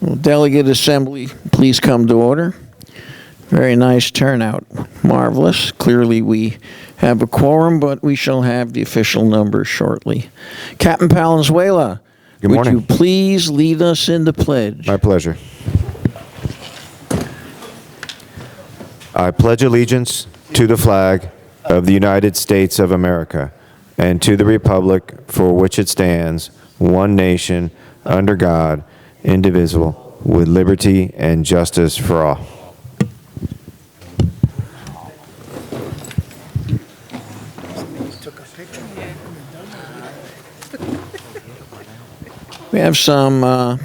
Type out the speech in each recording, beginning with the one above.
Will Delegate Assembly please come to order? Very nice turnout. Marvelous. Clearly we have a quorum, but we shall have the official numbers shortly. Captain Palenzuela, Good morning. would you please lead us in the pledge? My pleasure. I pledge allegiance to the flag of the United States of America and to the republic for which it stands, one nation, under God, indivisible, with liberty and justice for all. We have some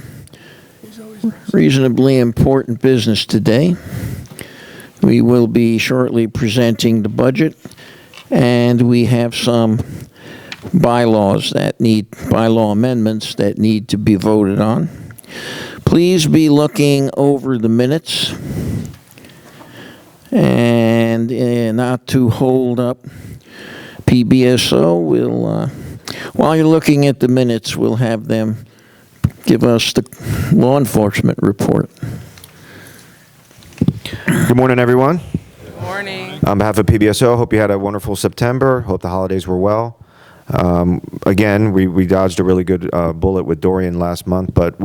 reasonably important business today. We will be shortly presenting the budget, and we have some bylaw amendments that need to be voted on. Please be looking over the minutes and not to hold up PBSO. While you're looking at the minutes, we'll have them give us the law enforcement report. Good morning, everyone. Good morning. On behalf of PBSO, hope you had a wonderful September. Hope the holidays were well. Again, we dodged a really good bullet with Dorian last month, but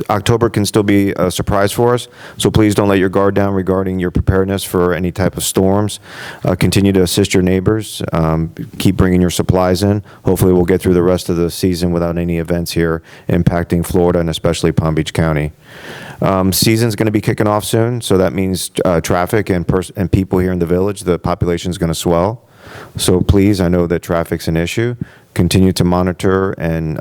October can still be a surprise for us, so please don't let your guard down regarding your preparedness for any type of storms. Continue to assist your neighbors. Keep bringing your supplies in. Hopefully we'll get through the rest of the season without any events here impacting Florida and especially Palm Beach County. Season's going to be kicking off soon, so that means traffic and people here in the village, the population is going to swell. So please, I know that traffic's an issue. Continue to monitor and,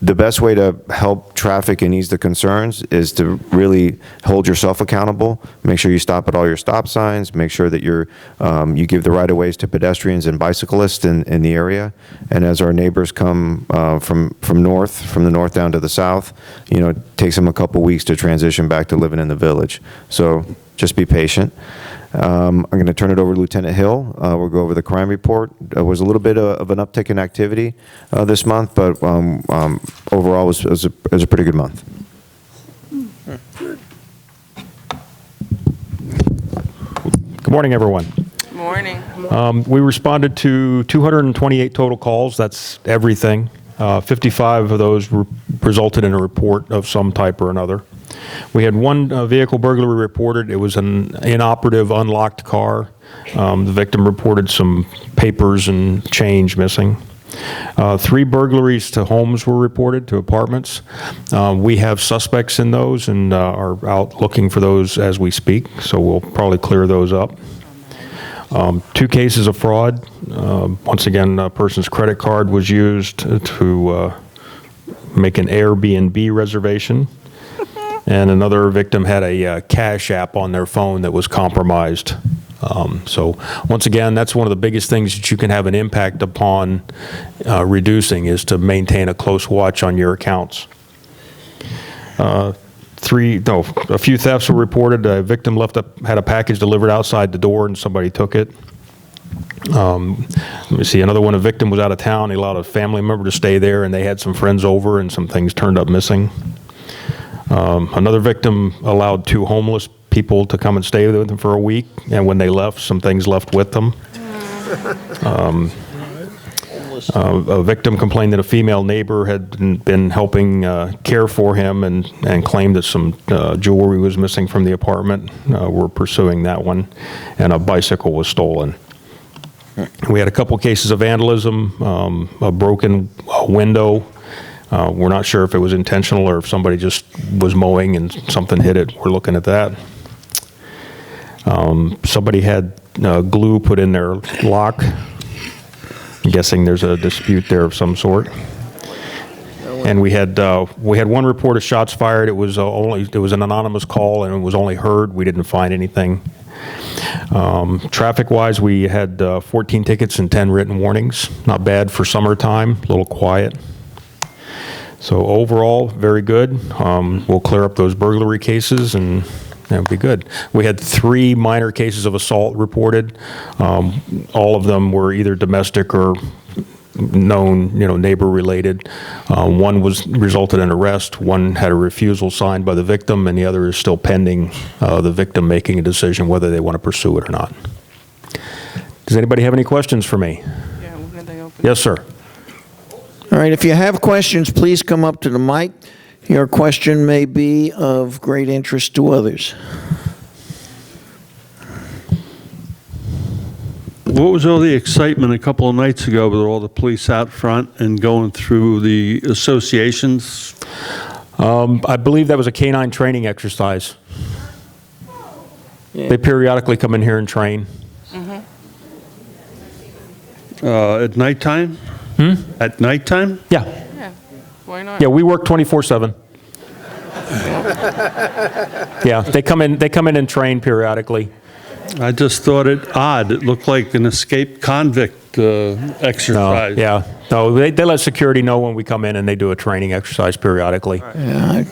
the best way to help traffic and ease the concerns is to really hold yourself accountable. Make sure you stop at all your stop signs. Make sure that you give the right-of-ways to pedestrians and bicyclists in the area. And as our neighbors come from the north down to the south, it takes them a couple weeks to transition back to living in the village. So just be patient. I'm going to turn it over to Lieutenant Hill. We'll go over the crime report. There was a little bit of an uptick in activity this month, but overall it was a pretty good month. Good morning, everyone. Good morning. We responded to 228 total calls. That's everything. 55 of those resulted in a report of some type or another. We had one vehicle burglary reported. It was an inoperative, unlocked car. The victim reported some papers and change missing. 3 burglaries to homes were reported, to apartments. We have suspects in those and are out looking for those as we speak, so we'll probably clear those up. 2 cases of fraud. Once again, a person's credit card was used to make an Airbnb reservation. And another victim had a Cash App on their phone that was compromised. So once again, that's one of the biggest things that you can have an impact upon reducing is to maintain a close watch on your accounts. A few thefts were reported. A victim had a package delivered outside the door and somebody took it. Let me see, another one, a victim was out of town. He allowed a family member to stay there and they had some friends over and some things turned up missing. Another victim allowed 2 homeless people to come and stay with them for a week, and when they left, some things left with them. A victim complained that a female neighbor had been helping care for him and claimed that some jewelry was missing from the apartment. We're pursuing that one, and a bicycle was stolen. We had a couple cases of vandalism, a broken window. We're not sure if it was intentional or if somebody just was mowing and something hit it. We're looking at that. Somebody had glue put in their lock. I'm guessing there's a dispute there of some sort. And we had one report of shots fired. It was an anonymous call and it was only heard. We didn't find anything. Traffic-wise, we had 14 tickets and 10 written warnings. Not bad for summertime, a little quiet. So overall, very good. We'll clear up those burglary cases and that'll be good. We had 3 minor cases of assault reported. All of them were either domestic or known, neighbor related. One resulted in arrest, one had a refusal signed by the victim, and the other is still pending the victim making a decision whether they want to pursue it or not. Does anybody have any questions for me? Yeah, when they open. Yes, sir. All right, if you have questions, please come up to the mic. Your question may be of great interest to others. What was all the excitement a couple of nights ago with all the police out front and going through the associations? I believe that was a canine training exercise. They periodically come in here and train. At nighttime? At nighttime? Yeah. Yeah, why not? Yeah, we work 24/7. Yeah, they come in and train periodically. I just thought it odd. It looked like an escaped convict No, exercise. yeah. No, they let security know when we come in and they do a training exercise periodically. Yeah,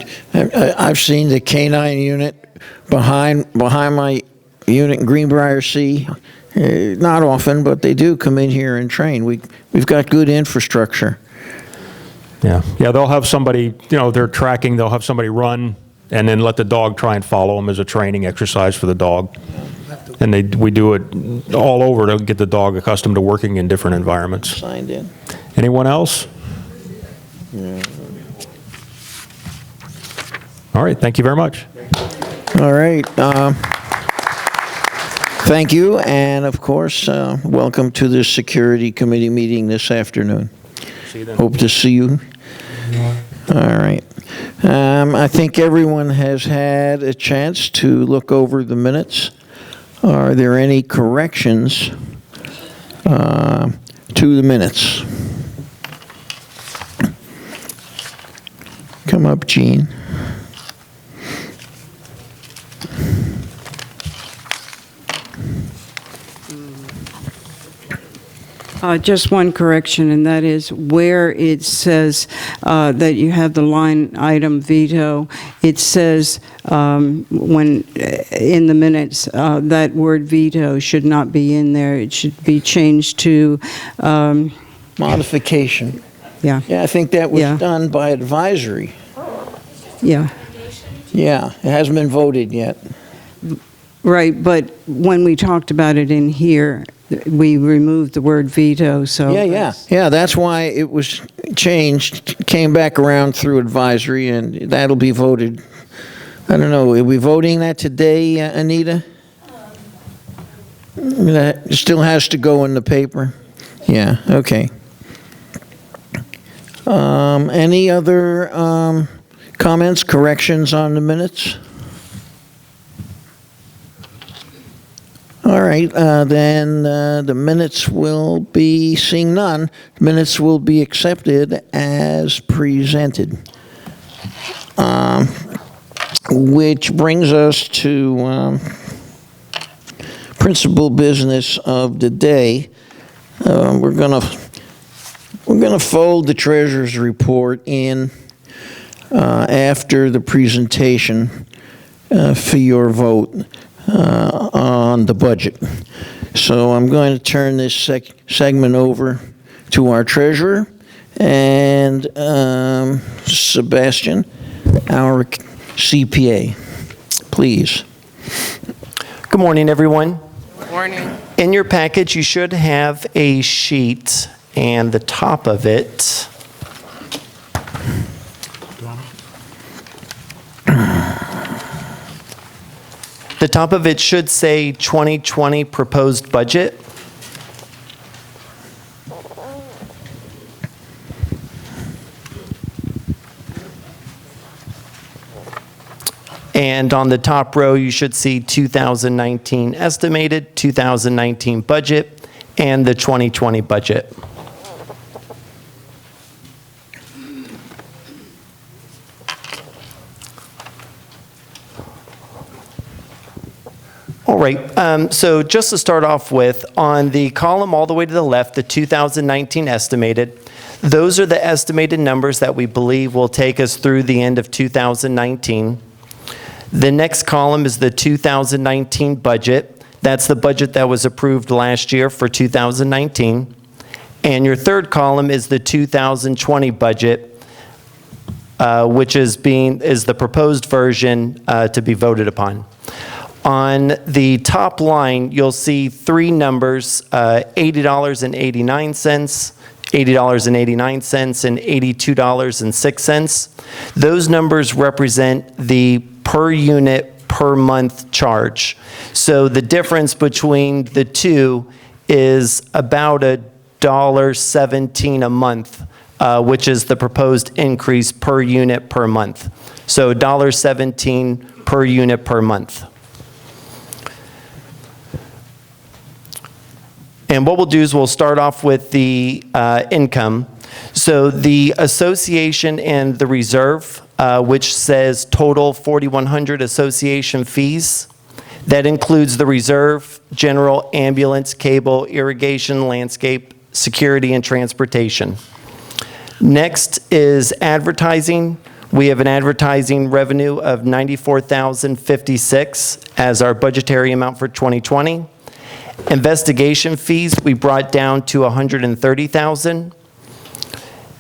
I've seen the K-9 unit behind my unit in Greenbrier C. Not often, but they do come in here and train. We've got good infrastructure. Yeah. Yeah, they'll have somebody, they're tracking, they'll have somebody run and then let the dog try and follow them as a training exercise for the dog. And we do it all over to get the dog accustomed to working in different environments. Signed in. Anyone else? All right, thank you very much. All right. Thank you, and of course, welcome to the Security Committee meeting this afternoon. See you then. Hope to see you. All right. I think everyone has had a chance to look over the minutes. Are there any corrections to the minutes? Come up, Gene. Just one correction, and that is where it says that you have the line item veto, it says when in the minutes that word veto should not be in there. It should be changed to, Modification. yeah, Yeah, I think that was Yeah. done by advisory. yeah. Yeah, it hasn't been voted yet. Right, but when we talked about it in here, we removed the word veto, so. Yeah, that's why it was changed, came back around through advisory, and that'll be voted. I don't know, are we voting that today, Anita? That still has to go in the paper? Yeah, okay. Any other comments, corrections on the minutes? All right, then the minutes will be, seeing none, minutes will be accepted as presented. Which brings us to principal business of the day. We're gonna fold the treasurer's report in after the presentation for your vote on the budget. So I'm going to turn this segment over to our treasurer and Sebastian, our CPA. Please. Good morning, everyone. Morning. In your package, you should have a sheet, and the top of it should say 2020 proposed budget. And on the top row, you should see 2019 estimated, 2019 budget, and the 2020 budget. All right, so just to start off with, on the column all the way to the left, the 2019 estimated, those are the estimated numbers that we believe will take us through the end of 2019. The next column is the 2019 budget. That's the budget that was approved last year for 2019. And your third column is the 2020 budget, which is the proposed version to be voted upon. On the top line, you'll see three numbers, $80.89, $80.89, and $82.06. Those numbers represent the per unit per month charge. So the difference between the two is about $1.17 a month, which is the proposed increase per unit per month. So $1.17 per unit per month. And what we'll do is we'll start off with the income. So the association and the reserve, which says total 4,100 association fees. That includes the reserve, general, ambulance, cable, irrigation, landscape, security, and transportation. Next is advertising. We have an advertising revenue of $94,056 as our budgetary amount for 2020. Investigation fees, we brought down to $130,000.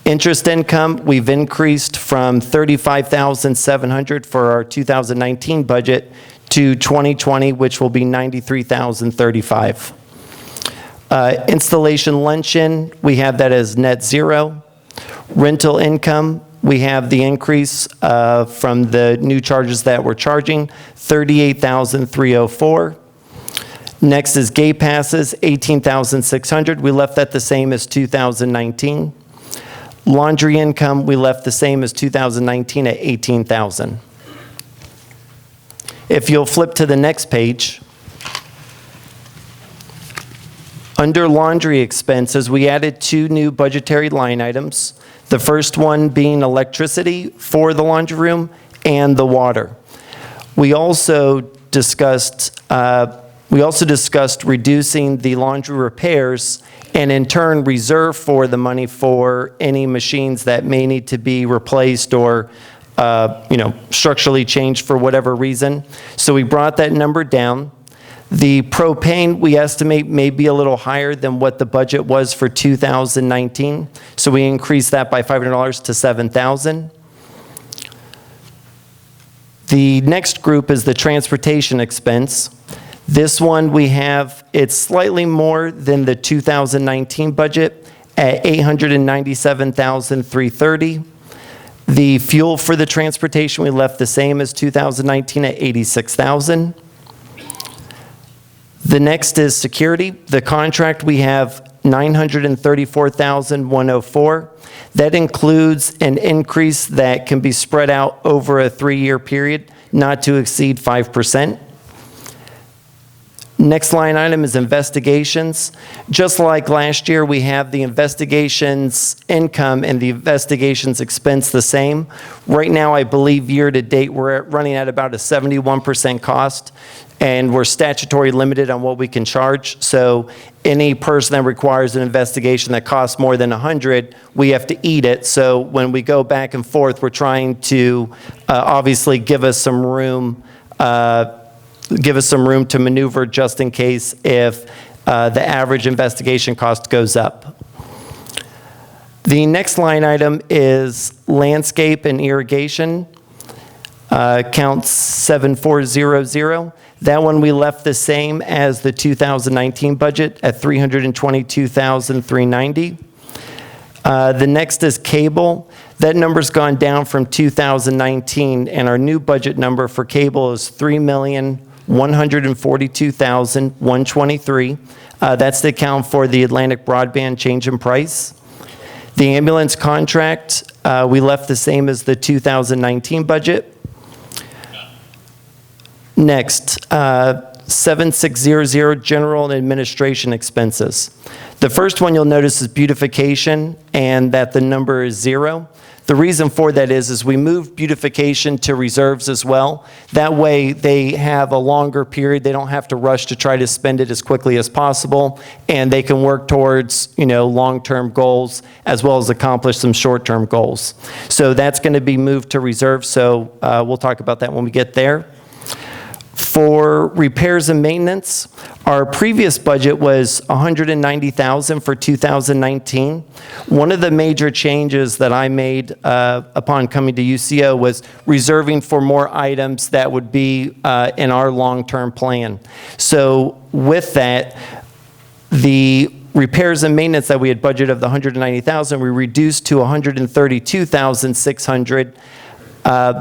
Interest income, we've increased from $35,700 for our 2019 budget to 2020, which will be $93,035. Installation luncheon, we have that as net zero. Rental income, we have the increase from the new charges that we're charging, $38,304. Next is gate passes, $18,600. We left that the same as 2019. Laundry income, we left the same as 2019 at $18,000. If you'll flip to the next page, under laundry expenses, we added two new budgetary line items. The first one being electricity for the laundry room and the water. We also discussed reducing the laundry repairs and in turn reserve for the money for any machines that may need to be replaced or structurally changed for whatever reason. So we brought that number down. The propane, we estimate, may be a little higher than what the budget was for 2019. So we increased that by $500 to $7,000. The next group is the transportation expense. This one we have, it's slightly more than the 2019 budget at $897,330. The fuel for the transportation, we left the same as 2019 at $86,000. The next is security. The contract, we have $934,104. That includes an increase that can be spread out over a 3-year period, not to exceed 5%. Next line item is investigations. Just like last year, we have the investigations income and the investigations expense the same. Right now, I believe year to date, we're running at about a 71% cost, and we're statutory limited on what we can charge. So any person that requires an investigation that costs more than $100, we have to eat it. So when we go back and forth, we're trying to obviously give us some room to maneuver just in case if the average investigation cost goes up. The next line item is landscape and irrigation, account 7400. That one we left the same as the 2019 budget at $322,390. The next is cable. That number's gone down from 2019, and our new budget number for cable is $3,142,123. That's the account for the Atlantic Broadband change in price. The ambulance contract, we left the same as the 2019 budget. Next, 7600 general and administration expenses. The first one you'll notice is beautification, and that the number is 0. The reason for that is we moved beautification to reserves as well. That way they have a longer period. They don't have to rush to try to spend it as quickly as possible, and they can work towards, long-term goals as well as accomplish some short-term goals. So that's going to be moved to reserve. So we'll talk about that when we get there. For repairs and maintenance, our previous budget was $190,000 for 2019. One of the major changes that I made upon coming to UCO was reserving for more items that would be in our long-term plan. So with that, the repairs and maintenance that we had budgeted of the $190,000, we reduced to $132,600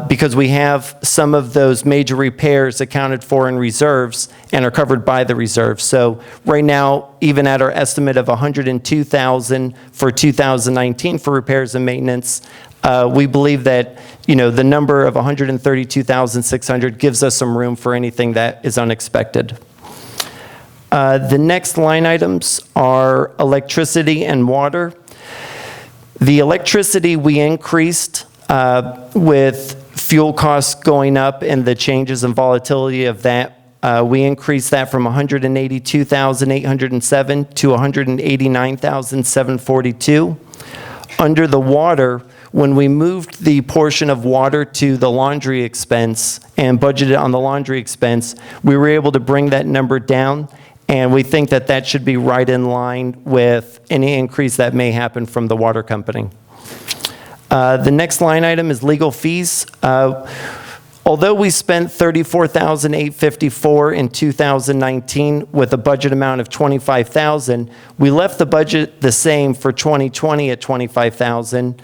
because we have some of those major repairs accounted for in reserves and are covered by the reserves. So right now, even at our estimate of $102,000 for 2019 for repairs and maintenance, we believe that, the number of $132,600 gives us some room for anything that is unexpected. The next line items are electricity and water. The electricity we increased with fuel costs going up and the changes in volatility of that. We increased that from $182,807 to $189,742. Under the water, when we moved the portion of water to the laundry expense and budgeted on the laundry expense, we were able to bring that number down. And we think that that should be right in line with any increase that may happen from the water company. The next line item is legal fees. Although we spent $34,854 in 2019 with a budget amount of $25,000, we left the budget the same for 2020 at $25,000.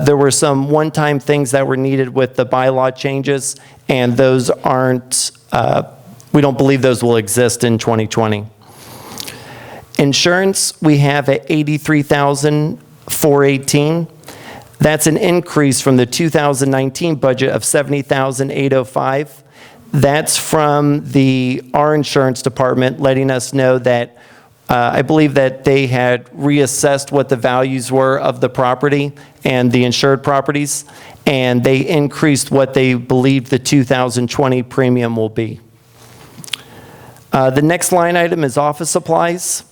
There were some one-time things that were needed with the bylaw changes, and those aren't, we don't believe those will exist in 2020. Insurance, we have at $83,418. That's an increase from the 2019 budget of $70,805. That's from our insurance department letting us know that I believe that they had reassessed what the values were of the property and the insured properties, and they increased what they believe the 2020 premium will be. The next line item is office supplies.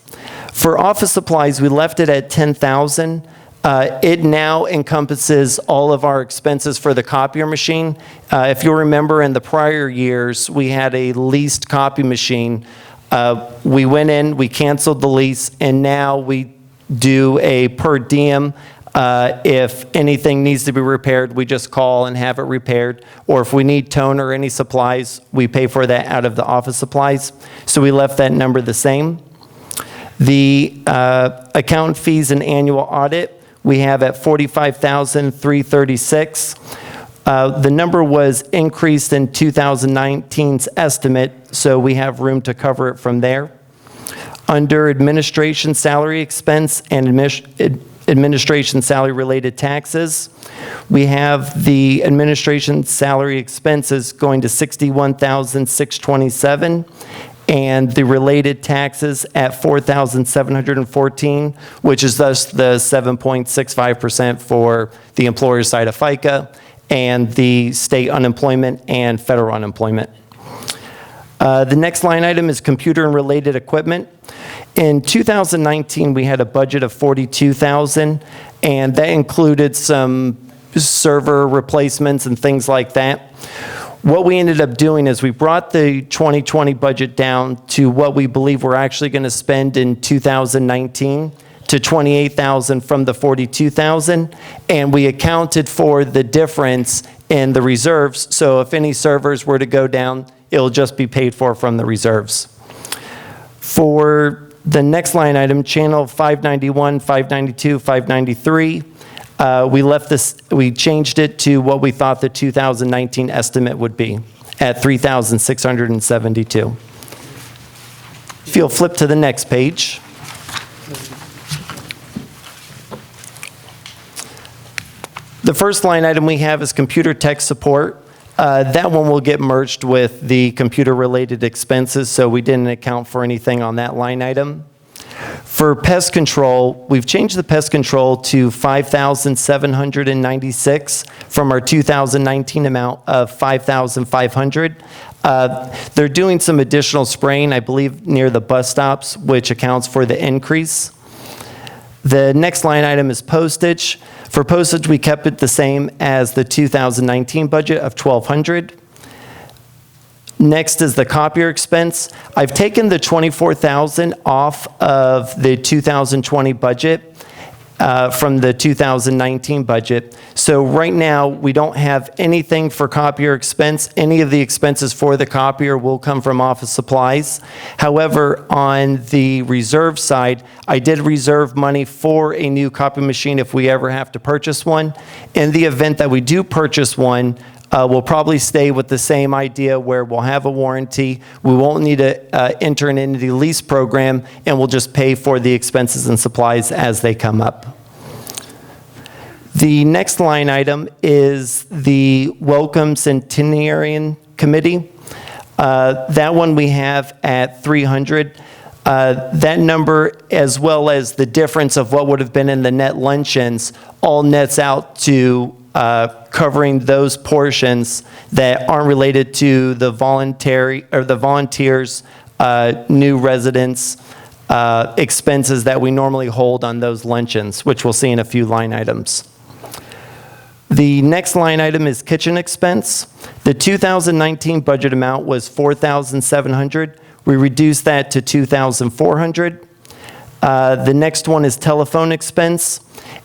For office supplies, we left it at $10,000. It now encompasses all of our expenses for the copier machine. If you'll remember, in the prior years, we had a leased copy machine. We went in, we canceled the lease, and now we do a per diem. If anything needs to be repaired, we just call and have it repaired. Or if we need toner or any supplies, we pay for that out of the office supplies. So we left that number the same. The account fees and annual audit, we have at $45,336. The number was increased in 2019's estimate, so we have room to cover it from there. Under administration salary expense and administration salary related taxes, we have the administration salary expenses going to $61,627 and the related taxes at $4,714, which is thus the 7.65% for the employer side of FICA and the state unemployment and federal unemployment. The next line item is computer and related equipment. In 2019, we had a budget of $42,000, and that included some server replacements and things like that. What we ended up doing is we brought the 2020 budget down to what we believe we're actually going to spend in 2019 to $28,000 from the $42,000, and we accounted for the difference in the reserves. So if any servers were to go down, it'll just be paid for from the reserves. For the next line item, channel 591, 592, 593, we changed it to what we thought the 2019 estimate would be at $3,672. If you'll flip to the next page. The first line item we have is computer tech support. That one will get merged with the computer-related expenses, so we didn't account for anything on that line item. For pest control, we've changed the pest control to $5,796 from our 2019 amount of $5,500. They're doing some additional spraying, I believe, near the bus stops, which accounts for the increase. The next line item is postage. For postage, we kept it the same as the 2019 budget of $1,200. Next is the copier expense. I've taken the $24,000 off of the 2020 budget from the 2019 budget. So right now, we don't have anything for copier expense. Any of the expenses for the copier will come from office supplies. However, on the reserve side, I did reserve money for a new copy machine if we ever have to purchase one. In the event that we do purchase one, we'll probably stay with the same idea where we'll have a warranty. We won't need to enter an into the lease program, and we'll just pay for the expenses and supplies as they come up. The next line item is the Welcome Centenarian Committee. That one we have at 300. That number, as well as the difference of what would have been in the net luncheons, all nets out to covering those portions that aren't related to the volunteers, new residents, expenses that we normally hold on those luncheons, which we'll see in a few line items. The next line item is kitchen expense. The 2019 budget amount was $4,700. We reduced that to $2,400. The next one is telephone expense.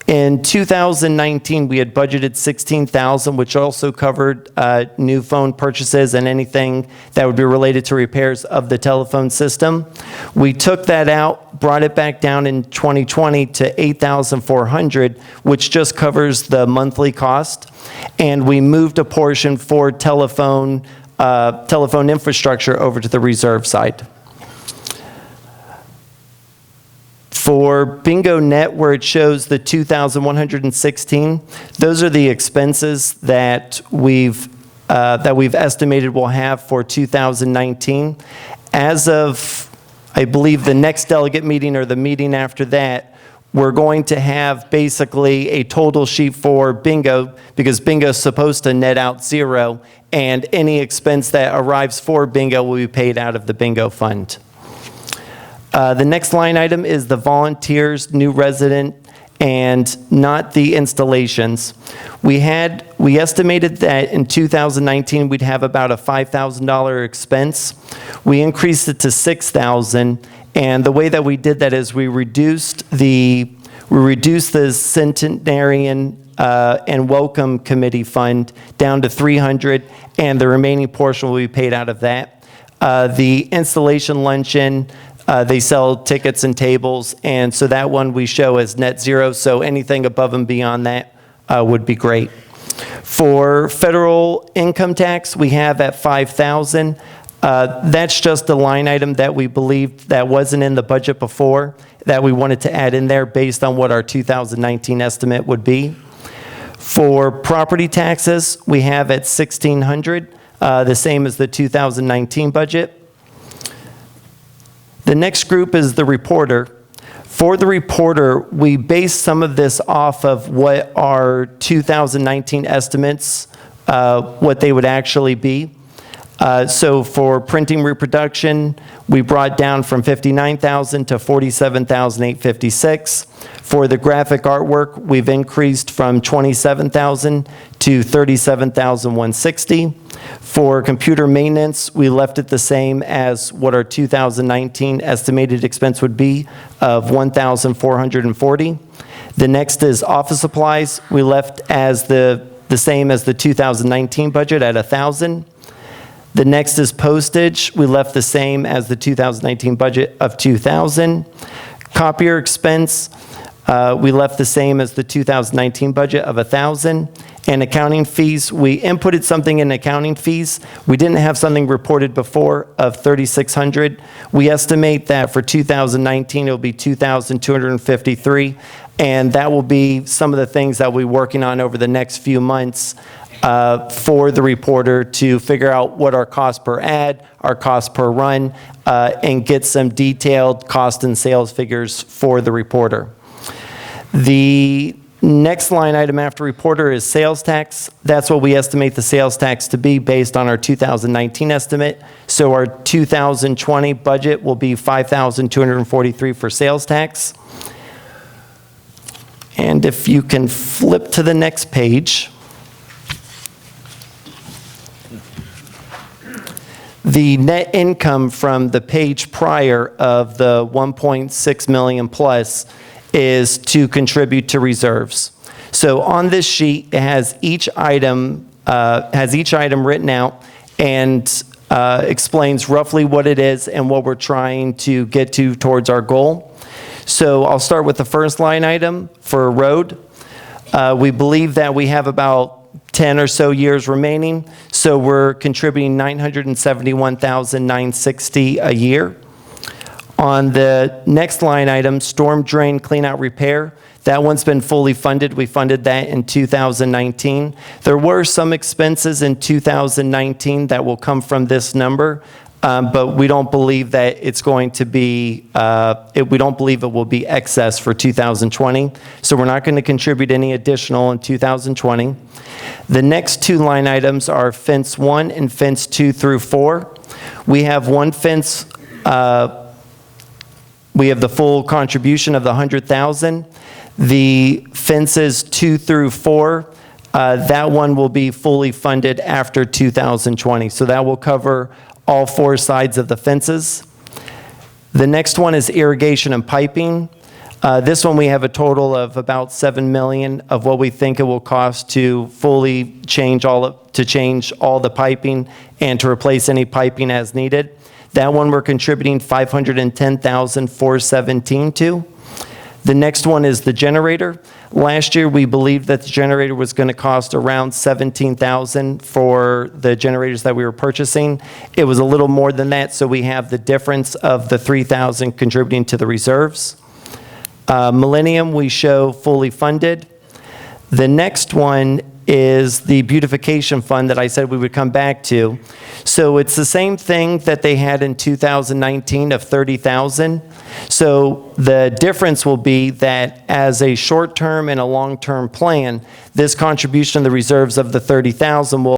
In 2019, we had budgeted $16,000, which also covered new phone purchases and anything that would be related to repairs of the telephone system. We took that out, brought it back down in 2020 to $8,400, which just covers the monthly cost. And we moved a portion for telephone infrastructure over to the reserve side. For Bingo Net, where it shows the 2,116, those are the expenses that we've estimated we'll have for 2019. As of, I believe, the next delegate meeting or the meeting after that, we're going to have basically a total sheet for Bingo, because Bingo is supposed to net out zero, and any expense that arrives for Bingo will be paid out of the Bingo fund. The next line item is the volunteers, new resident, and not the installations. We estimated that in 2019 we'd have about a $5,000 expense. We increased it to $6,000, and the way that we did that is we reduced the Centenarian and Welcome Committee Fund down to $300, and the remaining portion will be paid out of that. The installation luncheon, they sell tickets and tables, and so that one we show as net zero, so anything above and beyond that would be great. For federal income tax, we have at $5,000. That's just a line item that we believed that wasn't in the budget before, that we wanted to add in there based on what our 2019 estimate would be. For property taxes, we have at $1,600, the same as the 2019 budget. The next group is the reporter. For the reporter, we based some of this off of what our 2019 estimates, what they would actually be. So for printing reproduction, we brought down from $59,000 to $47,856. For the graphic artwork, we've increased from $27,000 to $37,160. For computer maintenance, we left it the same as what our 2019 estimated expense would be of $1,440. The next is office supplies. We left as the same as the 2019 budget at $1,000. The next is postage. We left the same as the 2019 budget of $2,000. Copier expense, we left the same as the 2019 budget of $1,000. And accounting fees, we inputted something in accounting fees. We didn't have something reported before of $3,600. We estimate that for 2019 it'll be $2,253, and that will be some of the things that we'll be working on over the next few months for the reporter to figure out what our cost per ad, our cost per run, and get some detailed cost and sales figures for the reporter. The next line item after reporter is sales tax. That's what we estimate the sales tax to be based on our 2019 estimate. So our 2020 budget will be $5,243 for sales tax. And if you can flip to the next the net income from the page prior of the 1.6 million plus is to contribute to reserves. So on this sheet, it has each item written out and explains roughly what it is and what we're trying to get to towards our goal. So I'll start with the first line item for road. We believe that we have about 10 or so years remaining, so we're contributing $971,960 a year. On the next line item, storm drain cleanout repair, that one's been fully funded. We funded that in 2019. There were some expenses in 2019 that will come from this number, but we don't believe that it's going to be, we don't believe it will be excess for 2020. So we're not going to contribute any additional in 2020. The next two line items are fence 1 and fence 2 through 4. We have one fence, we have the full contribution of the $100,000. The fences 2 through 4, that one will be fully funded after 2020. So that will cover all 4 sides of the fences. The next one is irrigation and piping. This one we have a total of about $7 million of what we think it will cost to fully change all the piping and to replace any piping as needed. That one we're contributing $510,417 to. The next one is the generator. Last year, we believed that the generator was going to cost around $17,000 for the generators that we were purchasing. It was a little more than that, so we have the difference of the $3,000 contributing to the reserves. Millennium, we show fully funded. The next one is the beautification fund that I said we would come back to. So it's the same thing that they had in 2019 of $30,000. So the difference will be that as a short-term and a long-term plan, this contribution of the reserves of the $30,000 will